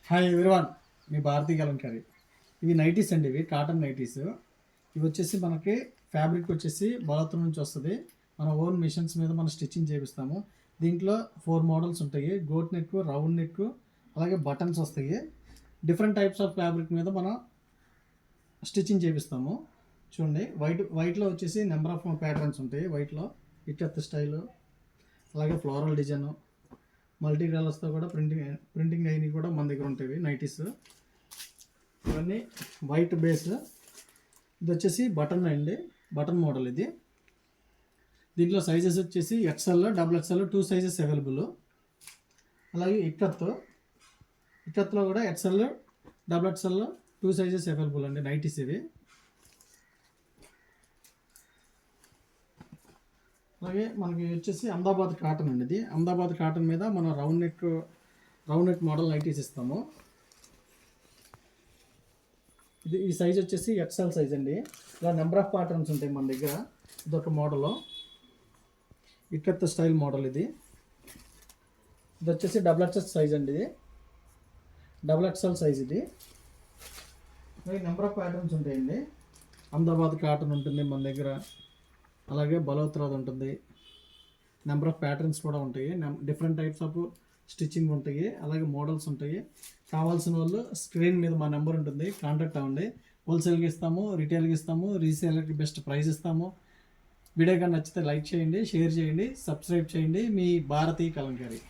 Hi everyone, మీ భారతీ కలంకారి. ఇవి nighties అండి, ఇవి కాటన్ నైటీస్. ఇవి వచ్చేసి మనకి ఫ్యాబ్రిక్ వచ్చేసి బలత్రం నుంచి వస్తుంది. మన ఓన్ మిషన్స్ మీద మనం స్టిచ్చింగ్ చేపిస్తాము. దీంట్లో 4 మోడల్స్ ఉంటాయి. గోట్ నెక్, రౌండ్ నెక్, అలాగే బటన్స్ వస్తాయి. డిఫరెంట్ టైప్స్ ఆఫ్ ఫ్యాబ్రిక్ మీద మనం స్టిచ్చింగ్ చేపిస్తాము. చూడండి, వైట్లో వచ్చేసి నెంబర్ ఆఫ్ ప్యాటర్న్స్ ఉంటాయి. వైట్లో ఇక్కత్ స్టైలు, అలాగే ఫ్లోరల్ డిజైన్, మల్టీ కలర్స్తో కూడా ప్రింటింగ్ అయినవి కూడా మన దగ్గర ఉంటాయి నైటీస్. ఇవన్నీ వైట్ బేస్. ఇది వచ్చేసి బటన్ అండి, బటన్ మోడల్ ఇది. దీంట్లో సైజెస్ వచ్చేసి ఎక్స్ఎల్, XXL 2 సైజెస్ అవైలబుల్. అలాగే ఇక్కత్లో కూడా XL, XXL 2 సైజెస్ అవైలబుల్ అండి నైటీస్ ఇవి. అలాగే మనకి వచ్చేసి అహ్మదాబాద్ కాటన్ అండి. ఇది అహ్మదాబాద్ కాటన్ మీద మనం రౌండ్ నెక్ మోడల్ నైటీస్ ఇస్తాము. ఈ సైజ్ వచ్చేసి XL సైజ్ అండి. ఇలా నెంబర్ ఆఫ్ ప్యాటర్న్స్ ఉంటాయి మన దగ్గర. ఇదొక మోడల్, ఇక్కత్ స్టైల్ మోడల్. ఇది వచ్చేసి XXL సైజ్ అండి. ఇది XXL సైజ్. ఇది నెంబర్ ఆఫ్ ప్యాటర్న్స్ ఉంటాయండి. అహ్మదాబాద్ కాటన్ ఉంటుంది మన దగ్గర, అలాగే బలోత్రాద్ ఉంటుంది. నెంబర్ ఆఫ్ ప్యాటర్న్స్ కూడా ఉంటాయి. డిఫరెంట్ టైప్స్ ఆఫ్ స్టిచ్చింగ్ ఉంటాయి, అలాగే మోడల్స్ ఉంటాయి. కావాల్సిన వాళ్ళు స్క్రీన్ మీద మా నెంబర్ ఉంటుంది, కాంటాక్ట్ అవ్వండి. హోల్సేల్కి ఇస్తాము, రిటైల్కి ఇస్తాము, రీసేలర్కి బెస్ట్ ప్రైస్ ఇస్తాము. వీడియో కానీ నచ్చితే లైక్ చేయండి, షేర్ చేయండి, సబ్స్క్రైబ్ చేయండి. మీ భారతీ కలంకారి.